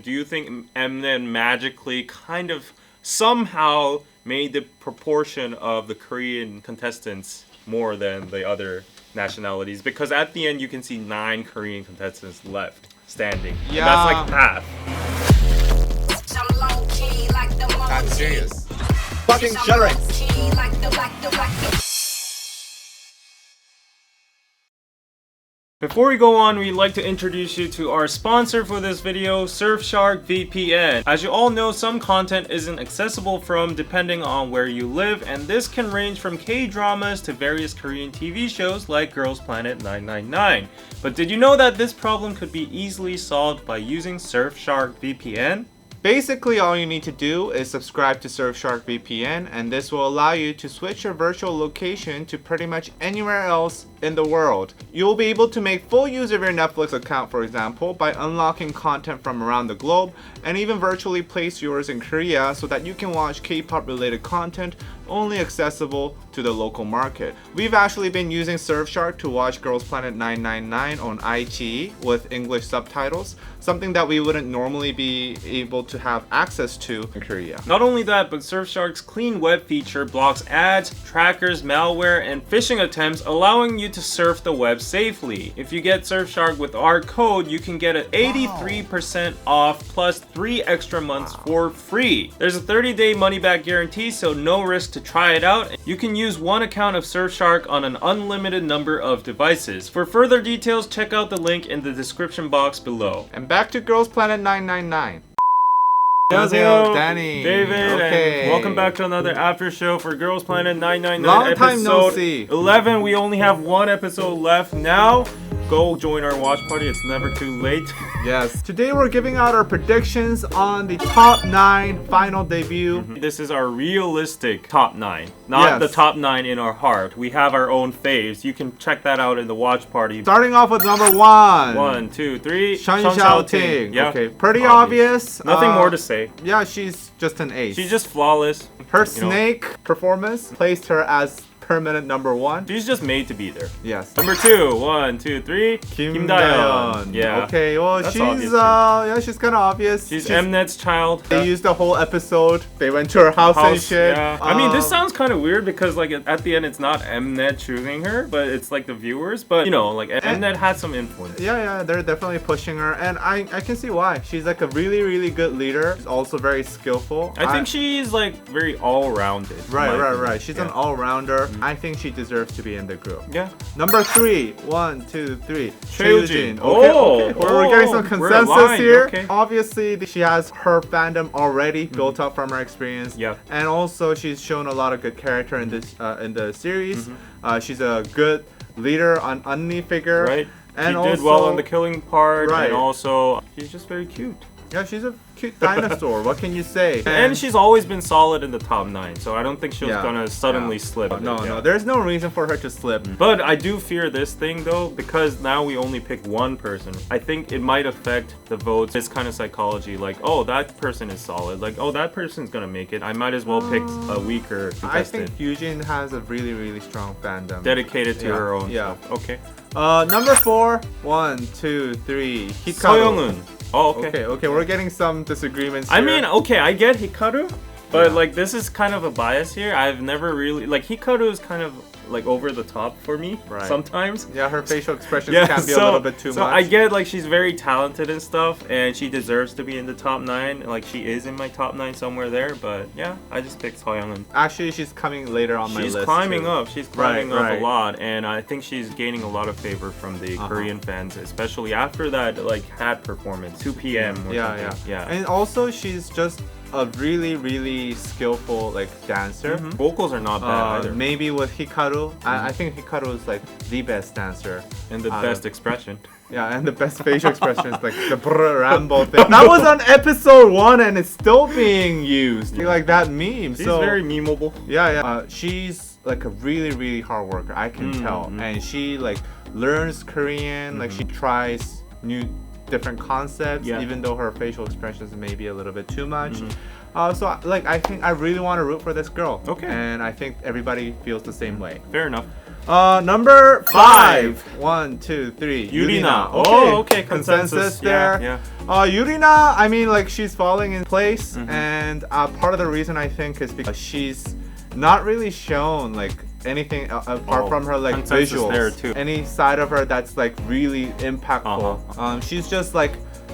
do you think MNET magically kind of somehow made the proportion of the Korean contestants more than the other nationalities? Because at the end you can see 9 Korean contestants left standing. Yeah. And that's like half. That's serious. Fucking shut it. Before we go on, we'd like to introduce you to our sponsor for this video, Surfshark VPN. As you all know, some content isn't accessible from depending on where you live, and this can range from K-dramas to various Korean TV shows like Girls Planet 999. But did you know that this problem could be easily solved by using Surfshark VPN? Basically, all you need to do is subscribe to Surfshark VPN, and this will allow you to switch your virtual location to pretty much anywhere else in the world. You'll be able to make full use of your Netflix account, for example, by unlocking content from around the globe, and even virtually place yours in Korea so that you can watch K-pop related content only accessible to the local market. We've actually been using Surfshark to watch Girls Planet 999 on iQIYI with English subtitles, something that we wouldn't normally be able to have access to in Korea. Not only that, but Surfshark's clean web feature blocks ads, trackers, malware, and phishing attempts, allowing you to surf the web safely. If you get Surfshark with our code, you can get an 83% off plus 3 extra months for free. There's a 30-day money-back guarantee, so no risk to try it out. You can use one account of Surfshark on an unlimited number of devices. For further details, check out the link in the description box below. And back to Girls Planet 999. 안녕하세요, Danny. David, Okay. and welcome back to another after show for Girls Planet 999 Long time no episode see. 11. We only have 1 episode left now. Go join our watch party. It's never too late. Yes. Today we're giving out our predictions on the top 9 final debut. This is our realistic top 9, not Yes. the top 9 in our heart. We have our own faves. You can check that out in the watch party. Starting off with number 1. 1, 2, 3. Shan Shan Xiaoting. Yeah. Okay, pretty obvious. Nothing more to say. Yeah, she's just an ace. She's just flawless. Her you know. snake performance placed her as permanent number 1. She's just made to be there. Yes. Number 2. 1, 2, 3. Kim Daeon. Daeon. Yeah. Okay, well, That's she's obvious, too. yeah, she's kind of obvious. She's MNET's child. They used the whole episode. They went to her house and shit. Yeah. I mean, this sounds kind of weird because like at the end it's not MNET choosing her, but it's like the viewers. But you know, like MNET had some influence. Yeah, they're definitely pushing her, and I can see why. She's like a really good leader. She's also very skillful. I think she's like very all-rounded. Right. She's an Yeah. all-rounder. I think she deserves to be in the group. Yeah. Number 3. 1, 2, 3. Cheoljin. Okay. Oh, We're getting some we're consensus aligned, here. okay. Obviously, she has her fandom already built up from her experience. Yeah. And also, she's shown a lot of good character in this in the series. She's a good leader, an unni figure. Right. And she did well on the killing part, Right. and also she's just very cute. Yeah, she's a cute dinosaur. What can you say? And she's always been solid in the top 9, so I don't think she's Yeah. gonna suddenly slip. No, there's no reason for her to slip. But I do fear this thing though, because now we only pick one person. I think it might affect the votes. This kind of psychology, like, oh, that person is solid. Like, oh, that person's gonna make it. I might as well pick a weaker I contestant. think Yujin has a really strong fandom. Dedicated to Yeah, her own yeah. stuff. Okay. Number 4. 1, 2, 3. Hikaru. Soyoung-eun. Oh, okay. Okay, we're getting some disagreements I here. mean, okay, I get Hikaru, but Yeah. like this is kind of a bias here. I've never really like Hikaru is kind of like over the top for me sometimes. Yeah, her facial expressions can be a little bit too much. I get like she's very talented and stuff, and she deserves to be in the top 9. Like she is in my top 9 somewhere there, but yeah, I just picked Soyoung-eun. Actually, she's coming later on my list. She's climbing too. up. She's climbing up right. a lot, and I think she's gaining a lot of favor from the Korean fans, especially after that like hat performance, 2 p.m. or Yeah. something. Yeah. And also, she's just a really skillful like dancer. Vocals are not bad either. Maybe with Hikaru, I think Hikaru is like the best dancer. And the best expression. Yeah, and the best facial expressions, like the brr Rambo thing. That was on episode 1 and it's still being used. Like that meme. She's so very memeable. yeah. She's like a really hard worker. I can tell, and she like learns Korean. Like she tries different concepts, even though her facial expressions may be a little bit too much. So like I think I really want to root for this girl. Okay. And I think everybody feels the same way. Fair enough. Number 5. 1, 2, 3. Yurina. Okay. Oh, okay. Consensus there. Yeah. Yurina, I mean, like, she's falling in place, and part of the reason I think is because she's not really shown like anything apart from her like visuals. There too. Any side of her that's like really impactful. She's just like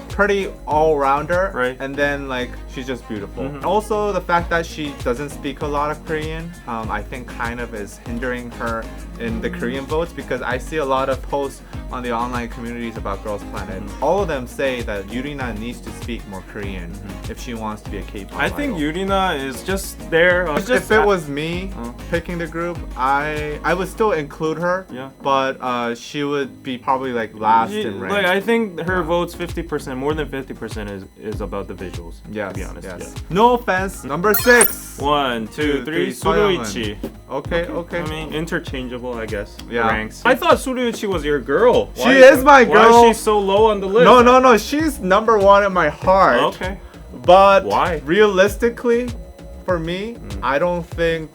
pretty all-rounder, right? And then like she's just beautiful. Also, the fact that she doesn't speak a lot of Korean, I think kind of is hindering her in the Korean votes, because I see a lot of posts on the online communities about Girls Planet. All of them say that Yurina needs to speak more Korean if she wants to be a K-pop I think idol. Yurina is just there. If it was me picking the group, I would still include her. Yeah. But she would be probably like last in rank. Like, I think her votes 50%, more than 50% is about the visuals. Yes, to be honest. yes. Yeah. No offense. Number 6. 1, 2, 3. Suruichi. Okay. I mean, interchangeable, I guess. Yeah. Ranks. I thought Suruichi was your girl. She is my girl. Why is she so low on the list? No. She's number 1 in my heart. Okay. But why? Realistically, for me, I don't think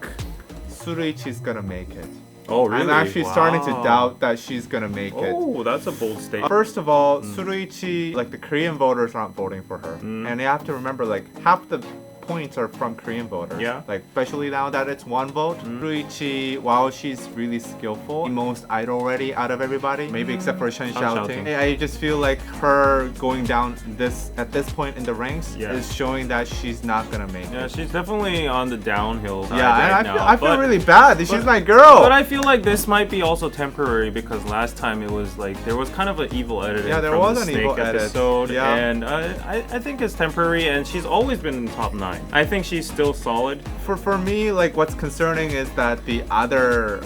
Suruichi's gonna make it. Oh, really? I'm actually starting to doubt that she's gonna make it. Oh, that's a bold statement. First of all, Suruichi, like the Korean voters aren't voting for her. And you have to remember, like, half the points are from Korean voters. Yeah. Like, especially now that it's one vote. Suruichi, while she's really skillful, the most idol ready out of everybody, maybe except for Shen Xiaoting. I just feel like her going down at this point in the ranks is showing that she's not gonna make it. Yeah, she's definitely on the downhill side and right I feel really bad. She's my girl. But I feel like this might be also temporary, because last time it was like there was kind of an evil edit. Yeah, there from was the an Snake evil edit. episode, Yeah. and I think it's temporary, and she's always been in the top 9. I think she's still solid. For me, like, what's concerning is that the other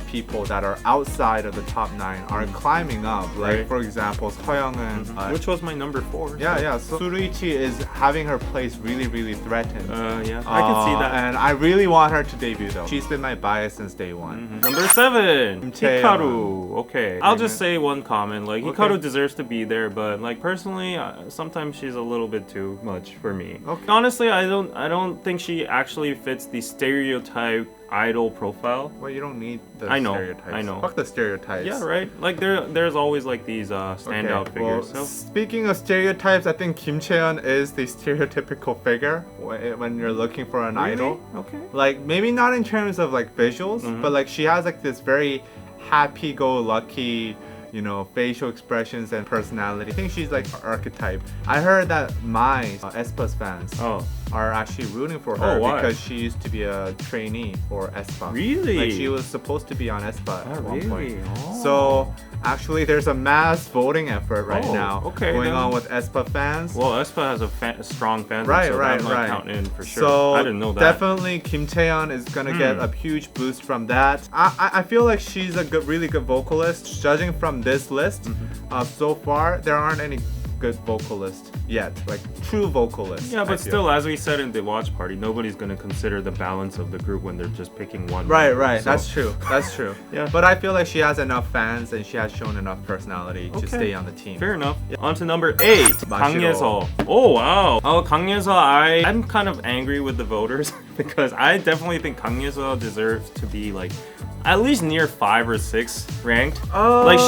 people that are outside of the top 9 are climbing up. Like, for example, Soyoung은, which was my number 4. Yeah. So Suruichi is having her place really, really threatened. Yeah, I can see that. And I really want her to debut though. She's been my bias since day one. Number 7, Taeyeon. Hikaru. Okay, I'll just say one comment. Like, Hikaru deserves to be there, but like personally, sometimes she's a little bit too much for me. Honestly, I don't think she actually fits the stereotype idol profile. Well, you don't need the stereotypes. I know. Fuck the stereotypes. Yeah, right. Like there's always like these standout figures. Well, speaking of stereotypes, I think Kim Chaeyeon is the stereotypical figure when you're looking for an idol. Okay. Like, maybe not in terms of like visuals, but like she has like this very happy-go-lucky, you know, facial expressions and personality. I think she's like an archetype. I heard that my aespa's fans are actually rooting for her because she used to be a trainee for aespa. Really? Like, she was supposed to be on aespa at one point. Oh. So actually, there's a mass voting effort right now going on with aespa fans. Well, aespa has a strong fan base, Right. I'm not counting in for sure. So I didn't know that. Definitely Kim Taeyeon is gonna get a huge boost from that. I feel like she's a really good vocalist. Judging from this list, so far there aren't any good vocalists yet, like true vocalists. Yeah, but still, as we said in the watch party, nobody's gonna consider the balance of the group when they're just picking one. Right. So. That's true. Yeah. But I feel like she has enough fans and she has shown enough personality to stay on the team. Fair enough. On to number 8, Kang Ye-seo. Oh wow. Oh, Kang Ye-seo, I'm kind of angry with the voters because I definitely think Kang Ye-seo deserves to be like at least near 5 or 6 ranked. Like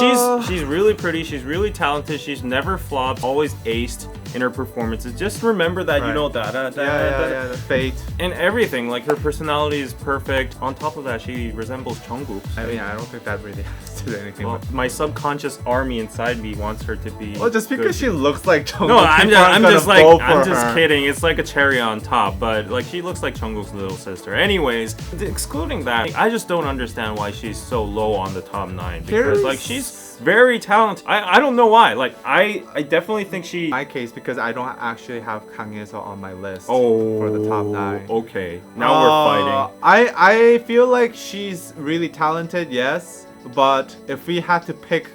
she's really pretty, she's really talented, she's never flopped, always aced in her performances. Just remember that, you know, the fate and everything. Like, her personality is perfect. On top of that, she resembles Jungkook. I mean, I don't think that really has to do anything. Well, my subconscious army inside me wants her to be. Well, just because she looks like Jungkook. No, I'm just kidding. It's like a cherry on top, but like she looks like Jungkook's little sister. Anyways, excluding that, I just don't understand why she's so low on the top 9 because like she's very talented. I don't know why. Like I definitely think she. My case, because I don't actually have Kang Ye-seo on my list for the top 9. Okay, now we're fighting. I feel like she's really talented, yes, but if we had to pick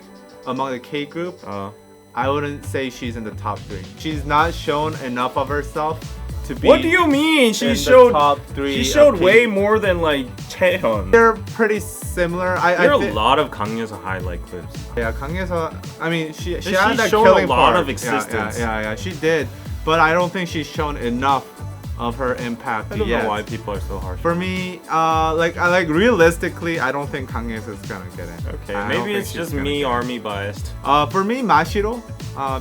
among the K group, I wouldn't say she's in the top 3. She's not shown enough of herself to be. What do you mean? She showed top 3. She showed way more than like Taeyeon. They're pretty similar. There are a lot of Kang Ye-seo highlight clips. Yeah, Kang Ye-seo. I mean, she had that shown killing a lot part. of existence. Yeah, she did. But I don't think she's shown enough of her impact. I don't yet. know why people are so harsh. For me, like realistically, I don't think Kang Yes is gonna get in. Okay, I don't maybe think it's she's just gonna me get in. army biased. For me, Mashiro,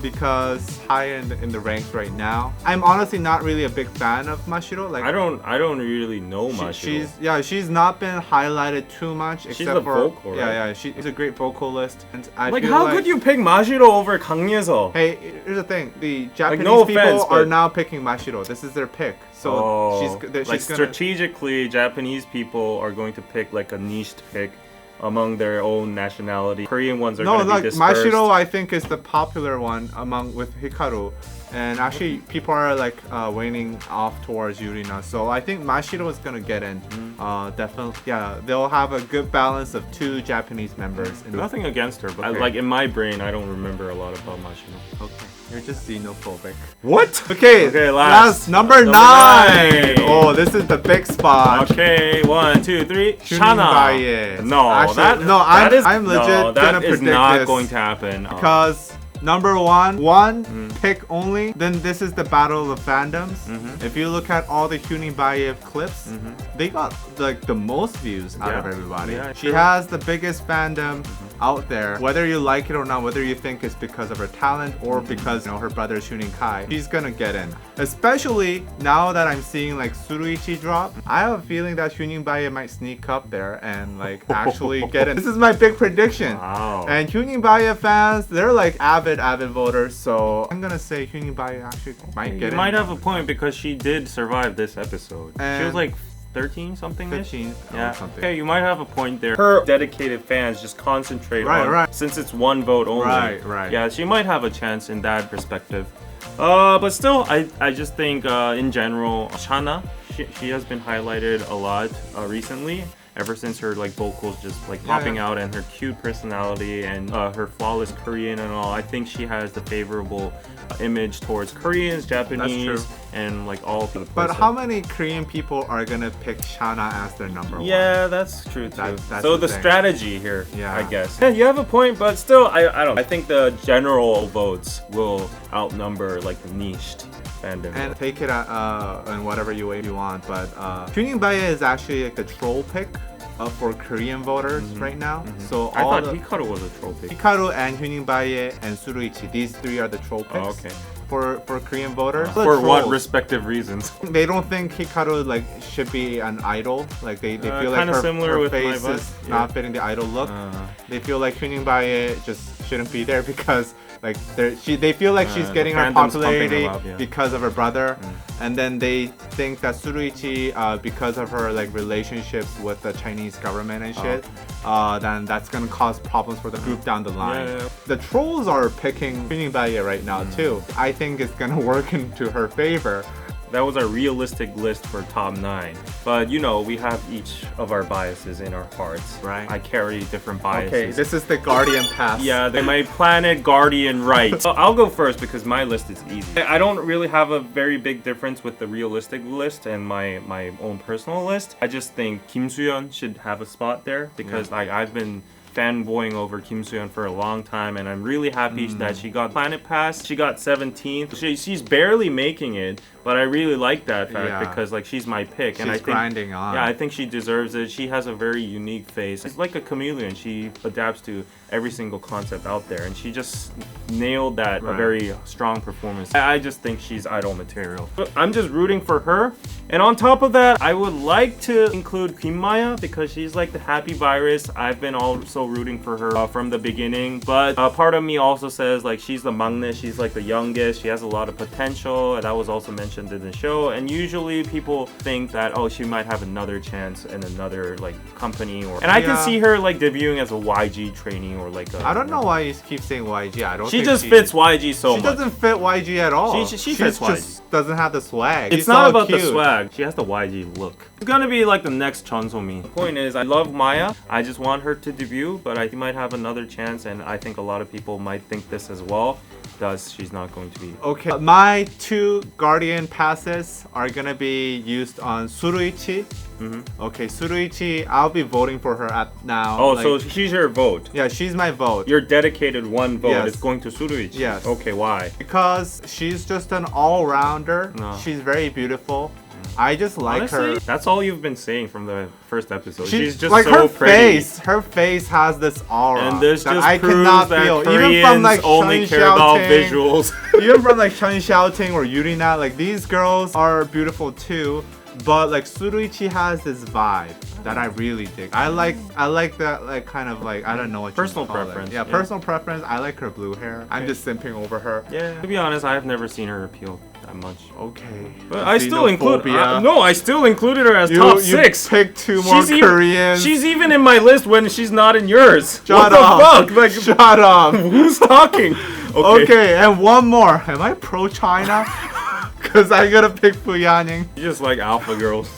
because higher in the ranks right now. I'm honestly not really a big fan of Mashiro. Like I don't really know Mashiro. she's not been highlighted too much except She's a for vocal, right? yeah, she's a great vocalist. And I Like feel how like, could you pick Mashiro over Kang Ye-seo? Hey, here's the thing: the Japanese no people offense, are but- now picking Mashiro. This is their pick. So she's like gonna. strategically, Japanese people are going to pick like a niche pick among their own nationality. Korean ones are No, going to like be dispersed. Mashiro, I think is the popular one among with Hikaru, and actually people are like waning off towards Yurina. So I think Mashiro is gonna get in. Definitely, yeah. They'll have a good balance of two Japanese members. In Nothing against her, but Okay. like in my brain, I don't remember a lot about Mashiro. Okay, you're just xenophobic. What? Okay, last. number Number 9. nine. Oh, this is the big spot. Okay, 1, 2, 3. Baye. Shana. No, Actually, that no, that is, I'm legit no, that gonna is predict not this going to happen. Because number one pick only, then this is the battle of the fandoms. If you look at all the Baye clips, they got like the most views out of Yeah. everybody. Yeah, She true. has the biggest fandom out there. Whether you like it or not, whether you think it's because of her talent or because her brother is Kai, she's gonna get in. Especially now that I'm seeing like Suruichi drop, I have a feeling that Baye might sneak up there and like actually get in. This is my big prediction. Wow. And Baye fans, they're like avid voters, so I'm gonna say Baye actually might get You in. might have a point because she did survive this episode. She was And- like 13 something ish. 15 Yeah. or something. Okay, you might have a point there. Her dedicated fans just concentrate on Right. since it's one vote only. Right. Yeah, she might have a chance in that perspective. But still, I just think in general, Shana, she has been highlighted a lot recently. Ever since her like vocals just like popping out and her cute personality and her flawless Korean and all, I think she has the favorable image towards Koreans, Japanese, and like all people. But how many Korean people are gonna pick Shana as their number one? Yeah, that's true too. That's So the the thing. strategy here, Yeah. I guess. Yeah, you have a point, but still, I don't. I think the general votes will outnumber like the niched fandom. And take it in whatever way you want, but Baye is actually like the troll pick for Korean voters right now. So I all thought the Hikaru was a troll pick. Hikaru and Baye and Suruichi, these three are the troll picks. Oh, okay. For Korean voters. The For what trolls. respective reasons? They don't think Hikaru like should be an idol. Like they feel like kinda similar her with my face vibe. is Yeah. not fitting the idol look. They feel like Baye just shouldn't be there because like they feel like she's The getting her fandom's pumping her popularity up, yeah. because of her brother, and then they think that Suruichi because of her like relationships with the Chinese government and shit, then that's gonna cause problems for the group down the line. Yeah. The trolls are picking Baye right now too. I think it's gonna work into her favor. That was our realistic list for top 9. But you know, we have each of our biases in our hearts. Right. I carry different biases. Okay, this is the Guardian Pass. Yeah, my Planet Guardian right. So I'll go first because my list is easy. I don't really have a very big difference with the realistic list and my own personal list. I just think Kim Soo-yeon should have a spot there because I've been fanboying over Kim Soo-yeon for a long time, and I'm really happy that she got Planet Pass. She got 17th. She's barely making it, but I really like that fact because like she's my pick, and I She's think grinding on. yeah, I think she deserves it. She has a very unique face. It's like a chameleon. She adapts to every single concept out there, and she just nailed that a very strong performance. I just think she's idol material. I'm just rooting for her. And on top of that, I would like to include Kim Maya because she's like the happy virus. I've been also rooting for her from the beginning, but part of me also says like she's the maknae, she's like the youngest, she has a lot of potential, and that was also mentioned in the show. And usually people think that she might have another chance in another like company, and I can see her like debuting as a YG trainee or like a, I don't know why you keep saying YG. I don't. She think just fits YG so She much. doesn't fit YG at all. She fits YG. just doesn't have the swag. It's She's not so about the cute. swag. She has the YG look. It's gonna be like the next Chun So-mi. The point is, I love Maya. I just want her to debut, but I might have another chance, and I think a lot of people might think this as well. Thus, she's not going to be. Okay, my 2 Guardian passes are gonna be used on Suruichi. Okay, Suruichi, I'll be voting for her at now. Oh, like- so she's your vote. yeah, she's my vote. Your dedicated one vote Yes. is going to Suruichi. Yes. Okay, why? Because she's just an all-rounder. No. She's very beautiful. I just like Honestly, her. that's all you've been saying from the first episode. She's just like so her pretty. Her face has this aura. And this that just I proves cannot that feel. Koreans Even from like only Chun care about Xiaoting, visuals. even from like Chun Xiaoting or Yurina, like these girls are beautiful too. But like Suruichi has this vibe that I really dig. I like that like kind of like, I don't know what Personal you call preference. it. Yeah, personal preference. I like her blue hair. I'm just simping over her. Yeah. To be honest, I've never seen her appeal that much. Okay. But I still include. I still included her as top 6. You picked 2 more Koreans. She's even in my list when she's not in yours. Shut what up. the fuck? Like, shut up. Who's talking? Okay, and one more. Am I pro China? Because I gotta pick Fuyaning. You just like alpha girls.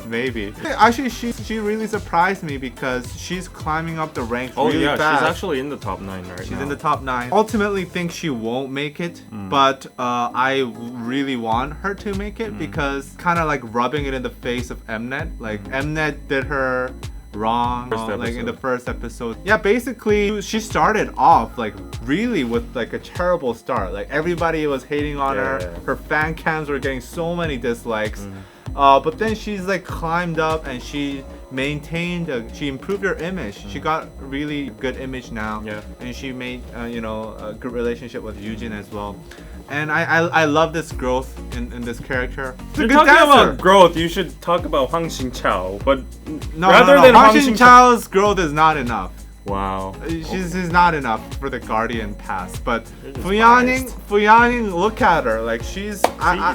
Maybe. Actually, she really surprised me because she's climbing up the ranks really fast. She's actually in the top 9 right now. She's in the top 9. Ultimately think she won't make it, but I really want her to make it because kind of like rubbing it in the face of MNET. Like MNET did her wrong like in the first episode. Yeah, basically she started off like really with like a terrible start. Like everybody was hating on her. Her fan cams were getting so many dislikes. But then she's like climbed up and she maintained she improved her image. She got a really good image now. And she made you know, a good relationship with Eugene as well. And I love this growth in this character. You're talking about growth, you should talk about Hwang Shin-chao, but no, rather than Hwang Shin-chao's growth is not enough. Wow. She's not enough for the Guardian pass, but Fuyaning, look at her. Like she's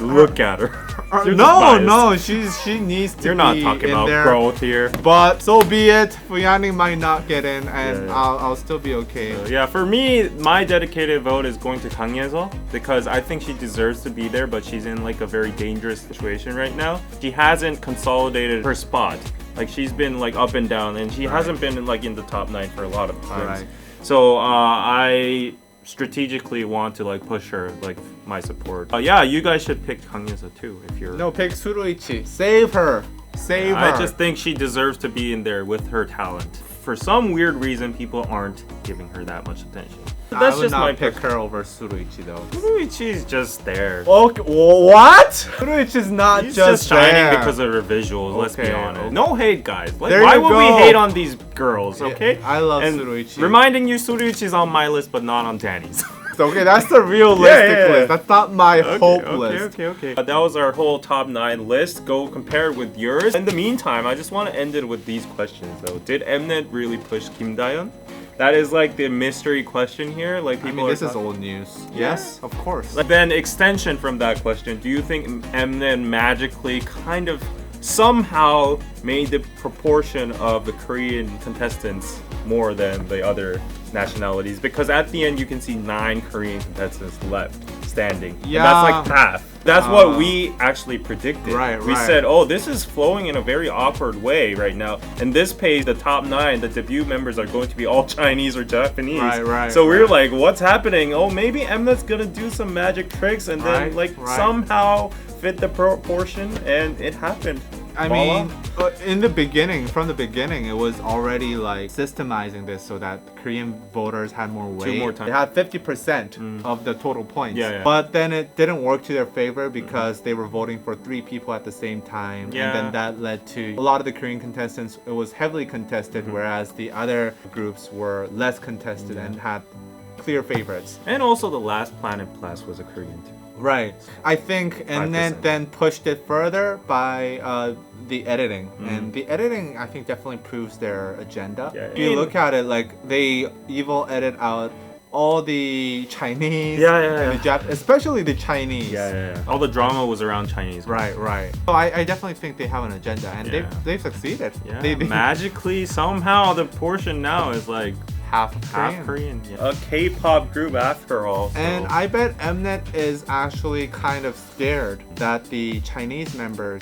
look at her. No, she needs to You're not be talking in about there. growth here. But so be it. Fuyaning might not get in, and I'll still be okay. Yeah, for me, my dedicated vote is going to Kang Ye-seo because I think she deserves to be there, but she's in like a very dangerous situation right now. She hasn't consolidated her spot. Like she's been like up and down, and she hasn't been in the top 9 for a lot of times. So I strategically want to like push her, like my support. Yeah, you guys should pick Kang Ye-seo too if you're. No, pick Suruichi. Save her. Save her. I just think she deserves to be in there with her talent. For some weird reason, people aren't giving her that much attention. That's just my pick her over Suruichi though. Suruichi's just there. Okay, what? Suruichi's not He's just shining there. because of her visuals. Let's be honest. Okay. No hate, guys. Like, There why you would we go. hate on these girls? Okay. I love and Suruichi. Reminding you, Suruichi's on my list, but not on Danny's. Okay, that's the realistic list. That's not my hope list. Okay. That was our whole top 9 list. Go compare it with yours. In the meantime, I just want to end it with these questions though. Did MNET really push Kim Daeon? That is like the mystery question here. Like people this is old news. Yes, of course. Then extension from that question, do you think MNET magically kind of somehow made the proportion of the Korean contestants more than the other nationalities? Because at the end you can see 9 Korean contestants left standing. Yeah. And that's like half. That's what we actually predicted. We said, oh, this is flowing in a very awkward way right now. And this page, the top 9, the debut members are going to be all Chinese or Japanese. So we're like, what's happening? Oh, maybe Mnet's gonna do some magic tricks and then somehow fit the proportion, and it happened. I mean, from the beginning, it was already like systemizing this so that Korean voters had more weight. They had 50% of the total points. But then it didn't work to their favor because they were voting for 3 people at the same time. And then that led to a lot of the Korean contestants, it was heavily contested, whereas the other groups were less contested and had clear favorites. And also the last Planet Plus was a Korean too. I think, and then pushed it further by the editing, and the editing I think definitely proves their agenda. If you look at it, like they edit out all the Chinese, and the especially the Chinese. All the drama was around Chinese. So I definitely think they have an agenda, and they've succeeded. They magically somehow the portion now is like half Korean. A K-pop group after all. So. And I bet Mnet is actually kind of scared that the Chinese members,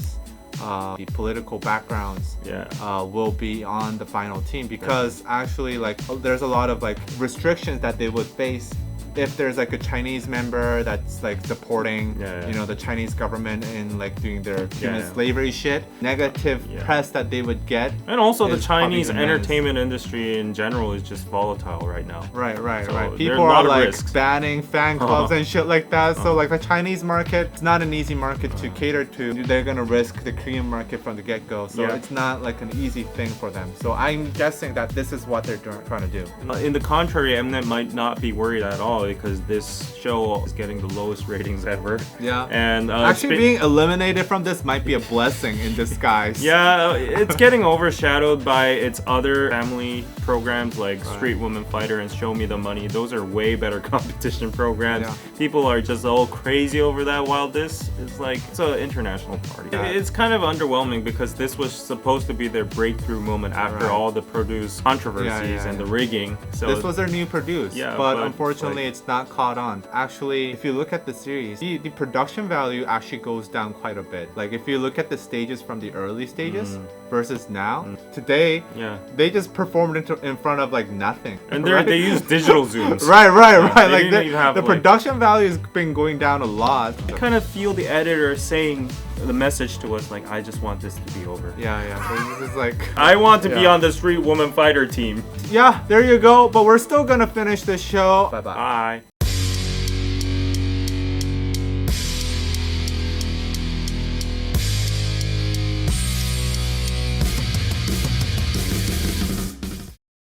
the political backgrounds, will be on the final team because actually like there's a lot of like restrictions that they would face if there's like a Chinese member that's like supporting, Yeah, yeah. you know, the Chinese government in like doing their human yeah. slavery shit, negative Yeah. press that they would get. And also the is probably Chinese immense. entertainment industry in general is just volatile right now. Right, So there People are a lot are of like risks. banning fan clubs and shit like that. So like the Chinese market, it's not an easy market to cater to. They're gonna risk the Korean market from the get-go. So Yeah. it's not like an easy thing for them. So I'm guessing that this is what they're trying to do. In the contrary, MNET might not be worried at all because this show is getting the lowest ratings ever. Yeah. And Actually, being eliminated from this might be a blessing in disguise. yeah, it's getting overshadowed by its other family programs like Street Woman Fighter and Show Me the Money. Those are way better competition programs. Yeah. People are just all crazy over that, while this is like, it's an international party. Yeah. It's kind of underwhelming because this was supposed to be their breakthrough moment after Right. all the produce controversies and the rigging. So This was their new produce, Yeah, but but, unfortunately like- it's not caught on. Actually, if you look at the series, the production value actually goes down quite a bit. Like if you look at the stages from the early stages versus now, today, yeah. they just performed in front of like nothing. And right? they use digital zooms. Right. They Like didn't even have, the like- production value has been going down a lot. I kind of feel the editor saying the message to us like, I just want this to be over. Yeah. So this is like, I want to be Yeah. on the Street Woman Fighter team. yeah, there you go. But we're still gonna finish this show. Bye bye. Bye.